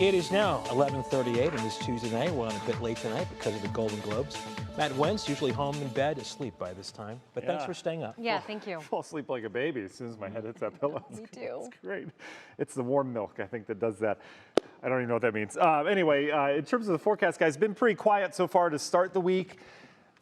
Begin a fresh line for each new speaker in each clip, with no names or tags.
It is now 11:38 and it's Tuesday night. We're on a bit late tonight because of the Golden Globes. Matt Wintz, usually home in bed, asleep by this time. But thanks for staying up.
Yeah, thank you.
I fall asleep like a baby as soon as my head hits that pillow.
Me too.
It's great. It's the warm milk, I think, that does that. I don't even know what that means. Anyway, in terms of the forecast, guys, been pretty quiet so far to start the week.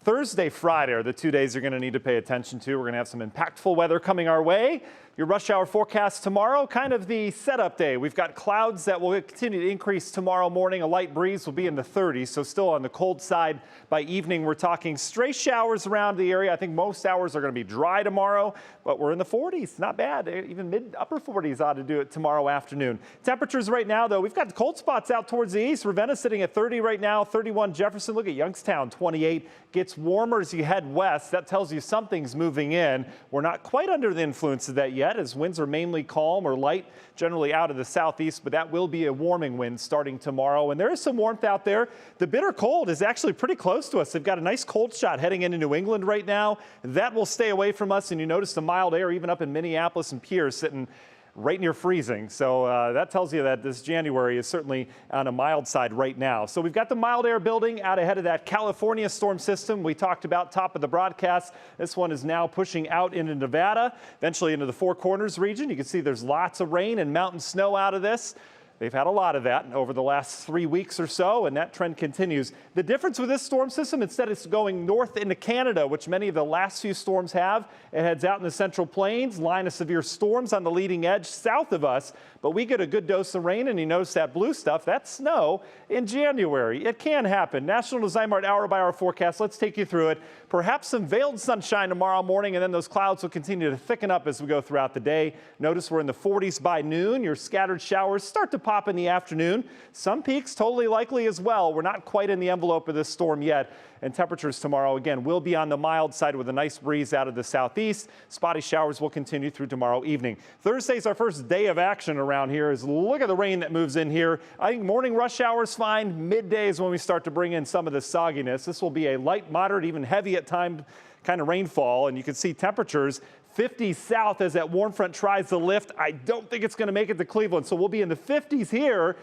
Thursday, Friday are the 2 days you're going to need to pay attention to. We're going to have some impactful weather coming our way. Your rush hour forecast tomorrow, kind of the setup day. We've got clouds that will continue to increase tomorrow morning. A light breeze will be in the 30s, so still on the cold side. By evening, we're talking stray showers around the area. I think most hours are going to be dry tomorrow, but we're in the 40s. Not bad. Even upper 40s ought to do it tomorrow afternoon. Temperatures right now, though, we've got the cold spots out towards the east. Ravenna sitting at 30 right now, 31 Jefferson. Look at Youngstown, 28. Gets warmer as you head west. That tells you something's moving in. We're not quite under the influence of that yet, as winds are mainly calm or light, generally out of the southeast, but that will be a warming wind starting tomorrow. And there is some warmth out there. The bitter cold is actually pretty close to us. They've got a nice cold shot heading into New England right now. That will stay away from us, and you notice the mild air even up in Minneapolis and Pierce sitting right near freezing. So that tells you that this January is certainly on a mild side right now. So we've got the mild air building out ahead of that California storm system we talked about top of the broadcast. This one is now pushing out into Nevada, eventually into the Four Corners region. You can see there's lots of rain and mountain snow out of this. They've had a lot of that over the last 3 weeks or so, and that trend continues. The difference with this storm system, instead it's going north into Canada, which many of the last few storms have. It heads out in the Central Plains, line of severe storms on the leading edge south of us, but we get a good dose of rain, and you notice that blue stuff, that's snow in January. It can happen. National Zymark hour-by-hour forecast, let's take you through it. Perhaps some veiled sunshine tomorrow morning, and then those clouds will continue to thicken up as we go throughout the day. Notice we're in the 40s by noon. Your scattered showers start to pop in the afternoon. Some peaks totally likely as well. We're not quite in the envelope of this storm yet. And temperatures tomorrow, again, will be on the mild side with a nice breeze out of the southeast. Spotty showers will continue through tomorrow evening. Thursday's our first day of action around here. Look at the rain that moves in here. I think morning rush hour is fine. Midday is when we start to bring in some of the sogginess. This will be a light, moderate, even heavy at times kind of rainfall. And you can see temperatures 50 south as that warm front tries to lift. I don't think it's going to make it to Cleveland. So we'll be in the 50s here,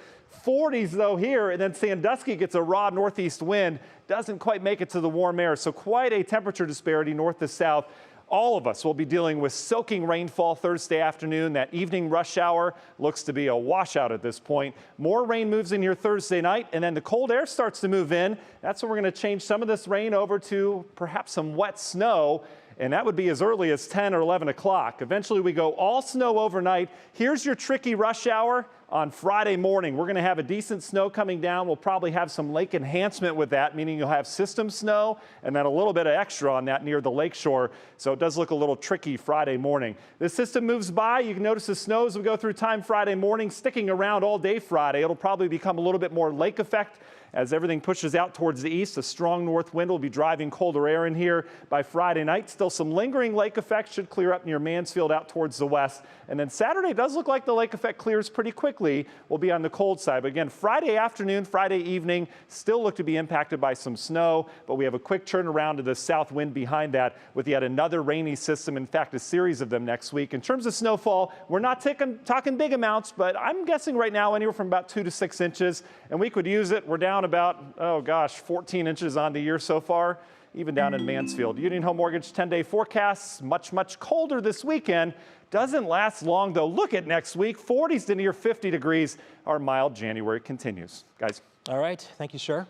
40s though here, and then Sandusky gets a raw northeast wind. Doesn't quite make it to the warm air. So quite a temperature disparity north to south. All of us will be dealing with soaking rainfall Thursday afternoon. That evening rush hour looks to be a washout at this point. More rain moves in here Thursday night, and then the cold air starts to move in. That's when we're going to change some of this rain over to perhaps some wet snow. And that would be as early as 10 or 11 o'clock. Eventually, we go all snow overnight. Here's your tricky rush hour on Friday morning. We're going to have a decent snow coming down. We'll probably have some lake enhancement with that, meaning you'll have system snow and then a little bit of extra on that near the lake shore. So it does look a little tricky Friday morning. The system moves by. You can notice the snow as we go through time Friday morning, sticking around all day Friday. It'll probably become a little bit more lake effect as everything pushes out towards the east. A strong north wind will be driving colder air in here by Friday night. Still some lingering lake effect should clear up near Mansfield out towards the west. And then Saturday does look like the lake effect clears pretty quickly. We'll be on the cold side. But again, Friday afternoon, Friday evening, still look to be impacted by some snow. But we have a quick turnaround to the south wind behind that with yet another rainy system. In fact, a series of them next week. In terms of snowfall, we're not talking big amounts, but I'm guessing right now anywhere from about 2 to 6 inches. And we could use it. We're down about, 14 inches on the year so far, even down in Mansfield. Union Home Mortgage 10-day forecasts, much colder this weekend. Doesn't last long, though. Look at next week, 40s to near 50 degrees. Our mild January continues. Guys.
All right. Thank you, sir.